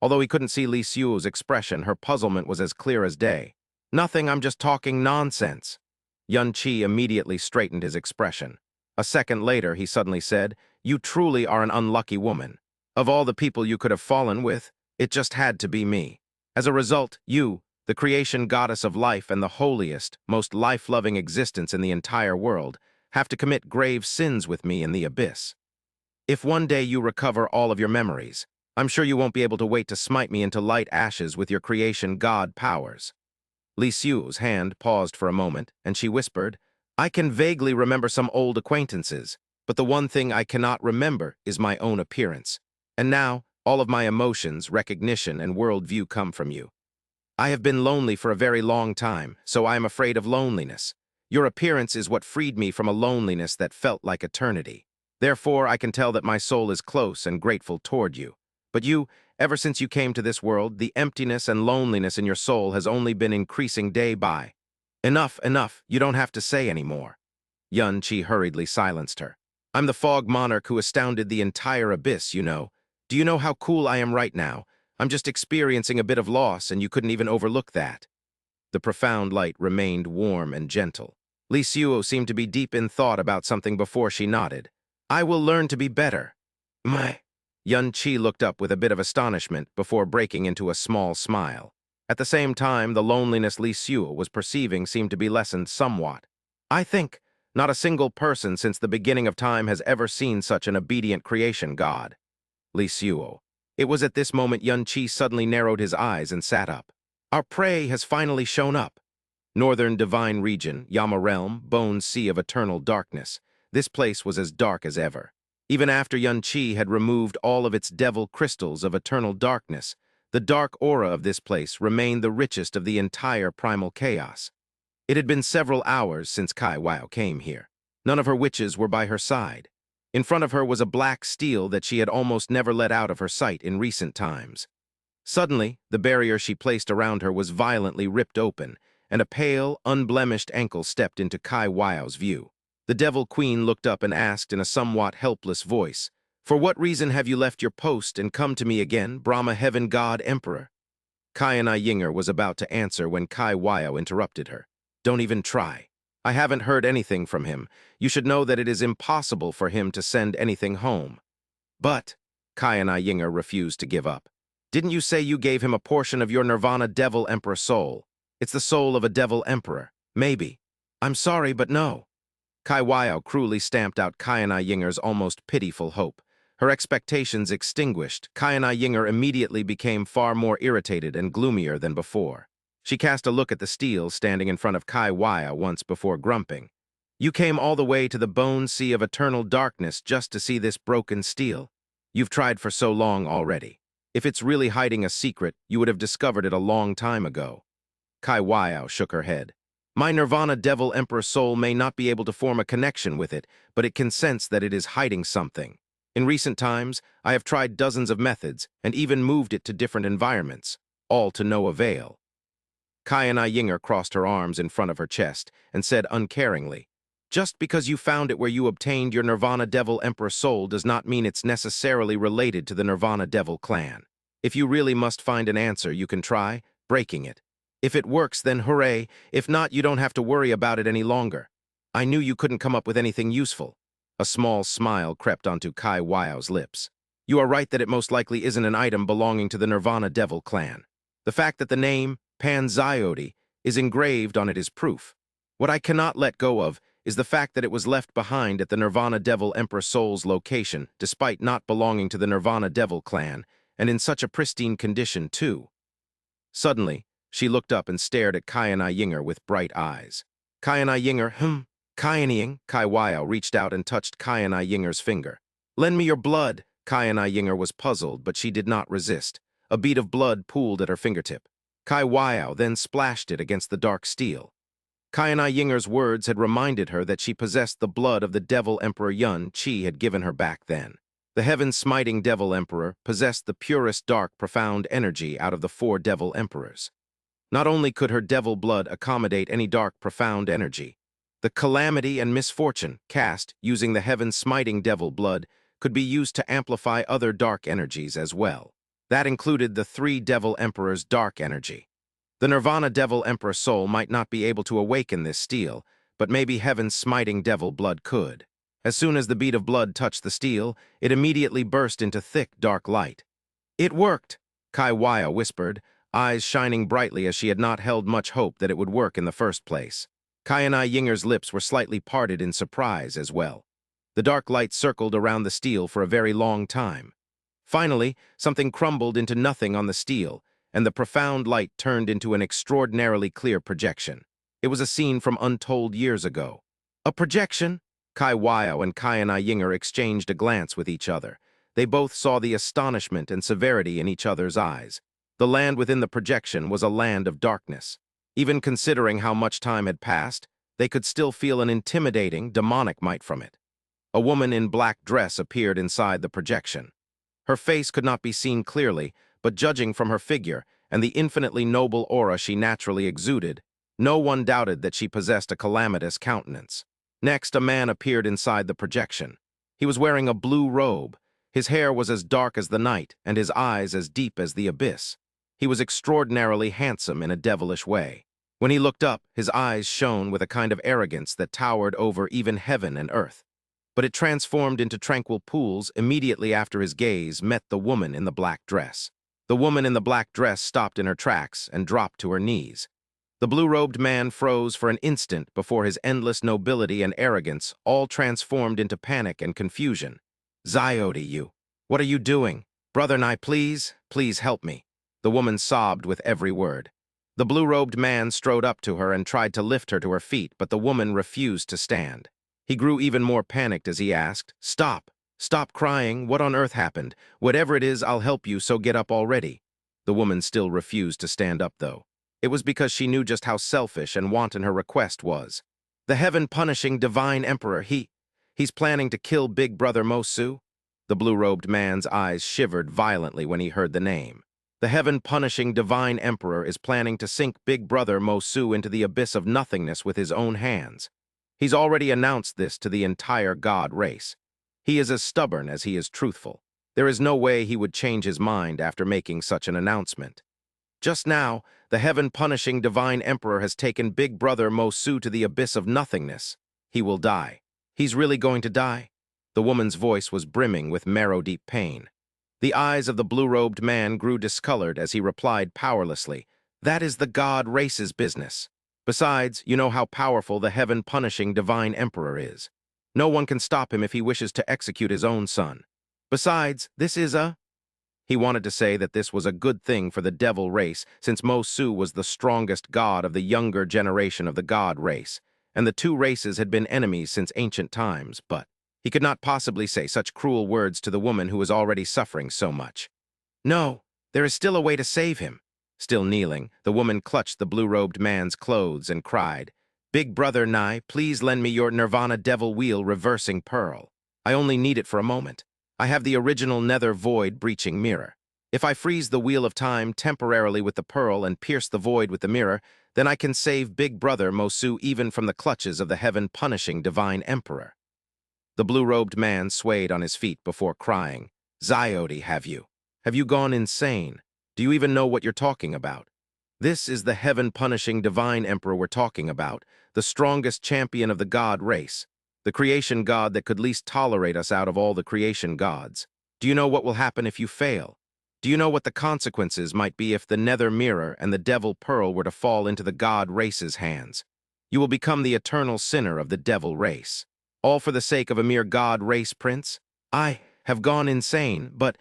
Although he couldn't see Li Xiu's expression, her puzzlement was as clear as day. "Nothing, I'm just talking nonsense." Yun Qi immediately straightened his expression. A second later, he suddenly said, "You truly are an unlucky woman. Of all the people you could have fallen with, it just had to be me. As a result, you, the creation goddess of life and the holiest, most life-loving existence in the entire world, have to commit grave sins with me in the abyss. If one day you recover all of your memories, I'm sure you won't be able to wait to smite me into light ashes with your creation god powers." Li Xiu's hand paused for a moment, and she whispered, "I can vaguely remember some old acquaintances, but the one thing I cannot remember is my own appearance. And now, all of my emotions, recognition, and worldview come from you. I have been lonely for a very long time, so I am afraid of loneliness. Your appearance is what freed me from a loneliness that felt like eternity. Therefore, I can tell that my soul is close and grateful toward you. But you, ever since you came to this world, the emptiness and loneliness in your soul has only been increasing day by. Enough, enough, you don't have to say any more." Yun Qi hurriedly silenced her. "I'm the fog monarch who astounded the entire abyss, you know. Do you know how cool I am right now? I'm just experiencing a bit of loss, and you couldn't even overlook that." The profound light remained warm and gentle. Li Xiu seemed to be deep in thought about something before she nodded. "I will learn to be better." "My—" Yun Qi looked up with a bit of astonishment before breaking into a small smile. At the same time, the loneliness Li Xiu was perceiving seemed to be lessened somewhat. "I think not a single person since the beginning of time has ever seen such an obedient creation god." Li Xiu. It was at this moment Yun Qi suddenly narrowed his eyes and sat up. "Our prey has finally shown up." Northern Divine Region, Yama Realm, Bone Sea of Eternal Darkness. This place was as dark as ever. Even after Yun Qi had removed all of its devil crystals of eternal darkness, the dark aura of this place remained the richest of the entire primal chaos. It had been several hours since Kai Wao came here. None of her witches were by her side. In front of her was a black steel that she had almost never let out of her sight in recent times. Suddenly, the barrier she placed around her was violently ripped open, and a pale, unblemished ankle stepped into Kai Wao's view. The Devil Queen looked up and asked in a somewhat helpless voice, "For what reason have you left your post and come to me again, Brahma Heaven God Emperor?" Kai Yinger was about to answer when Kai Wao interrupted her. "Don't even try. I haven't heard anything from him. You should know that it is impossible for him to send anything home." "But," Kai Yinger refused to give up, "didn't you say you gave him a portion of your Nirvana Devil Emperor soul? It's the soul of a Devil Emperor. Maybe." "I'm sorry, but no." Kai Wao cruelly stamped out Kai Yinger's almost pitiful hope. Her expectations extinguished, Kai Yinger immediately became far more irritated and gloomier than before. She cast a look at the steel standing in front of Kai Wao once before grumping. "You came all the way to the Bone Sea of Eternal Darkness just to see this broken steel. You've tried for so long already. If it's really hiding a secret, you would have discovered it a long time ago." Kai Wao shook her head. "My Nirvana Devil Emperor soul may not be able to form a connection with it, but it can sense that it is hiding something. In recent times, I have tried dozens of methods and even moved it to different environments, all to no avail." Kai Yinger crossed her arms in front of her chest and said uncaringly, "Just because you found it where you obtained your Nirvana Devil Emperor soul does not mean it's necessarily related to the Nirvana Devil clan. If you really must find an answer, you can try breaking it. If it works, then hooray. If not, you don't have to worry about it any longer. I knew you couldn't come up with anything useful." A small smile crept onto Kai Wao's lips. "You are right that it most likely isn't an item belonging to the Nirvana Devil clan. The fact that the name, Panziode, is engraved on it is proof. What I cannot let go of is the fact that it was left behind at the Nirvana Devil Emperor Soul's location, despite not belonging to the Nirvana Devil clan, and in such a pristine condition, too." Suddenly, she looked up and stared at Kai Yinger with bright eyes. "Kai Yinger, Kai Wao reached out and touched Kai Yinger's finger. "Lend me your blood." Kai Yinger was puzzled, but she did not resist. A bead of blood pooled at her fingertip. Kai Wao then splashed it against the dark steel. Kai Yinger's words had reminded her that she possessed the blood of the Devil Emperor Yun Qi had given her back then. The heaven-smiting Devil Emperor possessed the purest dark, profound energy out of the 4 Devil Emperors. Not only could her devil blood accommodate any dark, profound energy, the calamity and misfortune cast using the heaven-smiting devil blood could be used to amplify other dark energies as well. That included the three Devil Emperor's dark energy. The Nirvana Devil Emperor soul might not be able to awaken this steel, but maybe heaven's smiting devil blood could. As soon as the bead of blood touched the steel, it immediately burst into thick, dark light. It worked, Kai Waya whispered, eyes shining brightly as she had not held much hope that it would work in the first place. Kai and Yinger's lips were slightly parted in surprise as well. The dark light circled around the steel for a very long time. Finally, something crumbled into nothing on the steel, and the profound light turned into an extraordinarily clear projection. It was a scene from untold years ago. A projection? Kai Waya and Kai and Yinger exchanged a glance with each other. They both saw the astonishment and severity in each other's eyes. The land within the projection was a land of darkness. Even considering how much time had passed, they could still feel an intimidating, demonic might from it. A woman in black dress appeared inside the projection. Her face could not be seen clearly, but judging from her figure and the infinitely noble aura she naturally exuded, no one doubted that she possessed a calamitous countenance. Next, a man appeared inside the projection. He was wearing a blue robe. His hair was as dark as the night, and his eyes as deep as the abyss. He was extraordinarily handsome in a devilish way. When he looked up, his eyes shone with a kind of arrogance that towered over even heaven and earth. But it transformed into tranquil pools immediately after his gaze met the woman in the black dress. The woman in the black dress stopped in her tracks and dropped to her knees. The blue-robed man froze for an instant before his endless nobility and arrogance all transformed into panic and confusion. "Zyodi, you! What are you doing? Brother Nye, please help me." The woman sobbed with every word. The blue-robed man strode up to her and tried to lift her to her feet, but the woman refused to stand. He grew even more panicked as he asked, "Stop! Stop crying! What on earth happened? Whatever it is, I'll help you, so get up already." The woman still refused to stand up, though. It was because she knew just how selfish and wanton her request was. "The heaven-punishing divine emperor, he's planning to kill Big Brother Mosu?" The blue-robed man's eyes shivered violently when he heard the name. "The heaven-punishing divine emperor is planning to sink Big Brother Mosu into the abyss of nothingness with his own hands. He's already announced this to the entire god race. He is as stubborn as he is truthful. There is no way he would change his mind after making such an announcement. Just now, the heaven-punishing divine emperor has taken Big Brother Mosu to the abyss of nothingness. He will die. He's really going to die?" The woman's voice was brimming with marrow-deep pain. The eyes of the blue-robed man grew discolored as he replied powerlessly, "That is the god race's business. Besides, you know how powerful the heaven-punishing divine emperor is. No one can stop him if he wishes to execute his own son. Besides, this is a—" He wanted to say that this was a good thing for the devil race, since Mosu was the strongest god of the younger generation of the god race, and the two races had been enemies since ancient times, but he could not possibly say such cruel words to the woman who was already suffering so much. "No, there is still a way to save him." Still kneeling, the woman clutched the blue-robed man's clothes and cried, "Big Brother Nye, please lend me your Nirvana Devil Wheel reversing pearl. I only need it for a moment. I have the original Nether Void breaching mirror. If I freeze the Wheel of Time temporarily with the pearl and pierce the void with the mirror, then I can save Big Brother Mosu even from the clutches of the heaven-punishing divine emperor." The blue-robed man swayed on his feet before crying, "Zyodi, have you? Have you gone insane? Do you even know what you're talking about? This is the heaven-punishing divine emperor we're talking about, the strongest champion of the god race, the creation god that could least tolerate us out of all the creation gods. Do you know what will happen if you fail? Do you know what the consequences might be if the nether mirror and the devil pearl were to fall into the god race's hands? You will become the eternal sinner of the devil race. All for the sake of a mere god race prince? I have gone insane, but,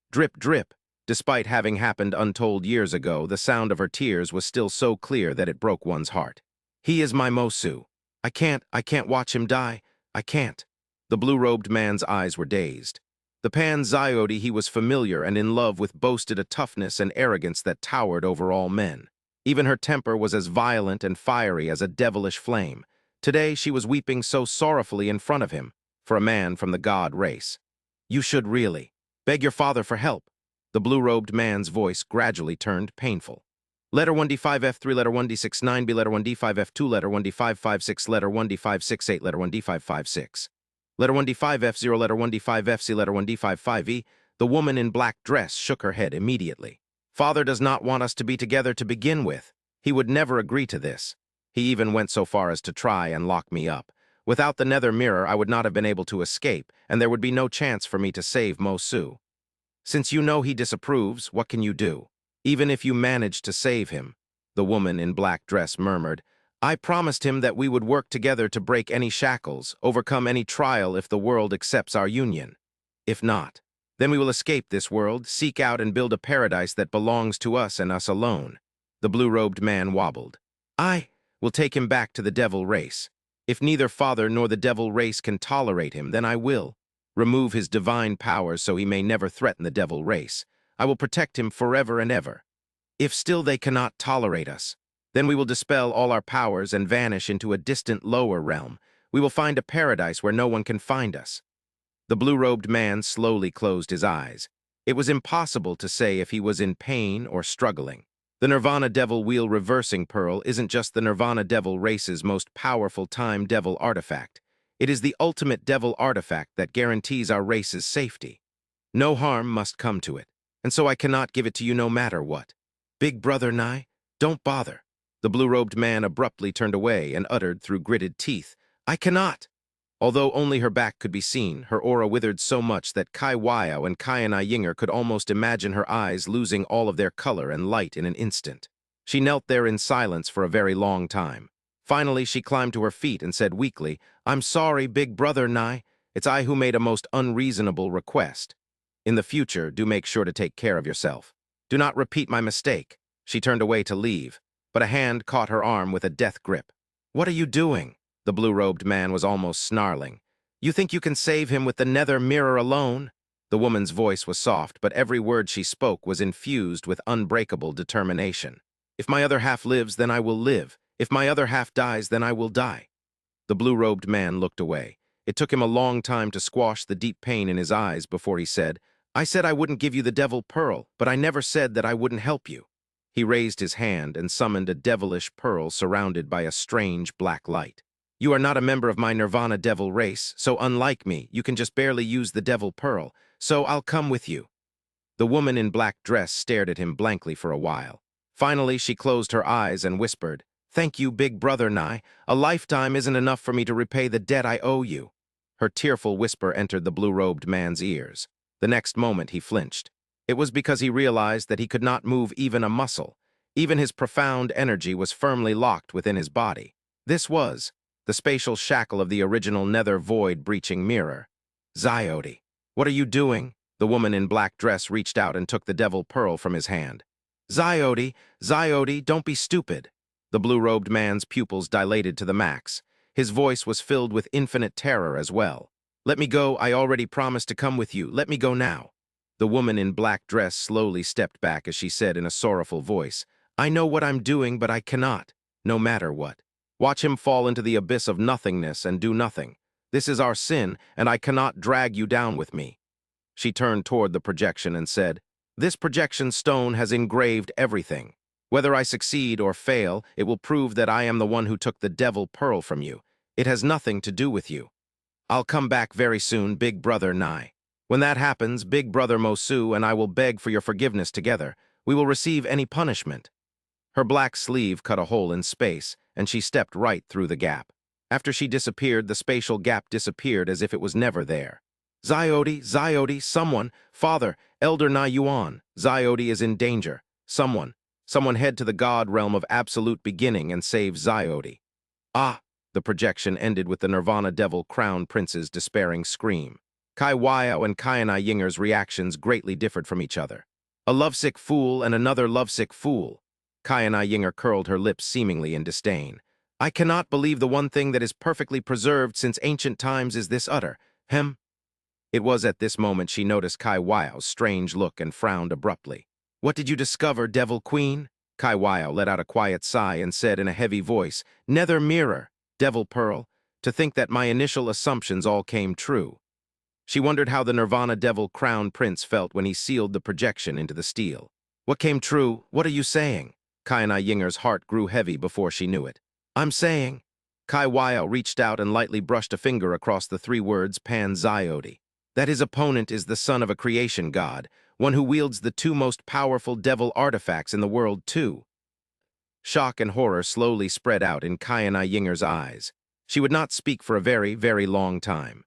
drip, drip." Despite having happened untold years ago, the sound of her tears was still so clear that it broke one's heart. "He is my Mosu. I can't watch him die. I can't." The blue-robed man's eyes were dazed. The Pan Zyodi he was familiar and in love with boasted a toughness and arrogance that towered over all men. Even her temper was as violent and fiery as a devilish flame. Today she was weeping so sorrowfully in front of him, for a man from the god race. "You should really beg your father for help." The blue-robed man's voice gradually turned painful. "Letter 1D5F3, letter 1D69B, letter 1D5F2, letter 1D556, letter 1D568, letter 1D556. Letter 1D5F0, letter 1D5FC, letter 1D55E, The woman in black dress shook her head immediately. Father does not want us to be together to begin with. He would never agree to this. He even went so far as to try and lock me up. Without the nether mirror, I would not have been able to escape, and there would be no chance for me to save Mosu. Since you know he disapproves, what can you do? Even if you manage to save him, the woman in black dress murmured, I promised him that we would work together to break any shackles, overcome any trial if the world accepts our union. If not, then we will escape this world, seek out and build a paradise that belongs to us and us alone. The blue-robed man wobbled. I will take him back to the devil race. If neither father nor the devil race can tolerate him, then I will. Remove his divine powers so he may never threaten the devil race. I will protect him forever and ever. If still they cannot tolerate us, then we will dispel all our powers and vanish into a distant lower realm. We will find a paradise where no one can find us. The blue-robed man slowly closed his eyes. It was impossible to say if he was in pain or struggling. The Nirvana Devil Wheel Reversing Pearl isn't just the Nirvana Devil race's most powerful time devil artifact. It is the ultimate devil artifact that guarantees our race's safety. No harm must come to it, and so I cannot give it to you no matter what. Big brother Nye, don't bother. The blue-robed man abruptly turned away and uttered through gritted teeth, I cannot. Although only her back could be seen, her aura withered so much that Kai Waiao and Kayanai Yinger could almost imagine her eyes losing all of their color and light in an instant. She knelt there in silence for a very long time. Finally, she climbed to her feet and said weakly, I'm sorry, big brother Nye. It's I who made a most unreasonable request. In the future, do make sure to take care of yourself. Do not repeat my mistake. She turned away to leave, but a hand caught her arm with a death grip. What are you doing? The blue-robed man was almost snarling. You think you can save him with the nether mirror alone? The woman's voice was soft, but every word she spoke was infused with unbreakable determination. If my other half lives, then I will live. If my other half dies, then I will die. The blue-robed man looked away. It took him a long time to squash the deep pain in his eyes before he said, I said I wouldn't give you the devil pearl, but I never said that I wouldn't help you. He raised his hand and summoned a devilish pearl surrounded by a strange black light. You are not a member of my Nirvana Devil race, so unlike me, you can just barely use the devil pearl, so I'll come with you. The woman in black dress stared at him blankly for a while. Finally, she closed her eyes and whispered, Thank you, big brother Nye. A lifetime isn't enough for me to repay the debt I owe you. Her tearful whisper entered the blue-robed man's ears. The next moment he flinched. It was because he realized that he could not move even a muscle. Even his profound energy was firmly locked within his body. This was the spatial shackle of the original nether void-breaching mirror. Zyode, what are you doing? The woman in black dress reached out and took the devil pearl from his hand. Zyode, don't be stupid. The blue-robed man's pupils dilated to the max. His voice was filled with infinite terror as well. Let me go, I already promised to come with you. Let me go now. The woman in black dress slowly stepped back as she said in a sorrowful voice, I know what I'm doing, but I cannot, no matter what. Watch him fall into the abyss of nothingness and do nothing. This is our sin, and I cannot drag you down with me. She turned toward the projection and said, This projection stone has engraved everything. Whether I succeed or fail, it will prove that I am the one who took the devil pearl from you. It has nothing to do with you. I'll come back very soon, big brother Nye. When that happens, big brother Mosu and I will beg for your forgiveness together. We will receive any punishment. Her black sleeve cut a hole in space, and she stepped right through the gap. After she disappeared, the spatial gap disappeared as if it was never there. Zyode, someone, Father, Elder Na Yuan, Zyode is in danger. Someone head to the god realm of absolute beginning and save Zyode. Ah! The projection ended with the Nirvana Devil Crown Prince's despairing scream. Kai Waiao and Kayanai Yinger's reactions greatly differed from each other. A lovesick fool and another lovesick fool. Kayanai Yinger curled her lips seemingly in disdain. I cannot believe the one thing that is perfectly preserved since ancient times is this utter. It was at this moment she noticed Kai Waiao's strange look and frowned abruptly. What did you discover, Devil Queen? Kai Waiao let out a quiet sigh and said in a heavy voice, Nether mirror, Devil Pearl, to think that my initial assumptions all came true. She wondered how the Nirvana Devil Crown Prince felt when he sealed the projection into the steel. What came true? What are you saying? Kayanai Yinger's heart grew heavy before she knew it. I'm saying. Kai Waiao reached out and lightly brushed a finger across the three words Pan Zyode. that his opponent is the son of a creation god, one who wields the two most powerful devil artifacts in the world, too. Shock and horror slowly spread out in Kayana Yinger's eyes. She would not speak for a very, very long time.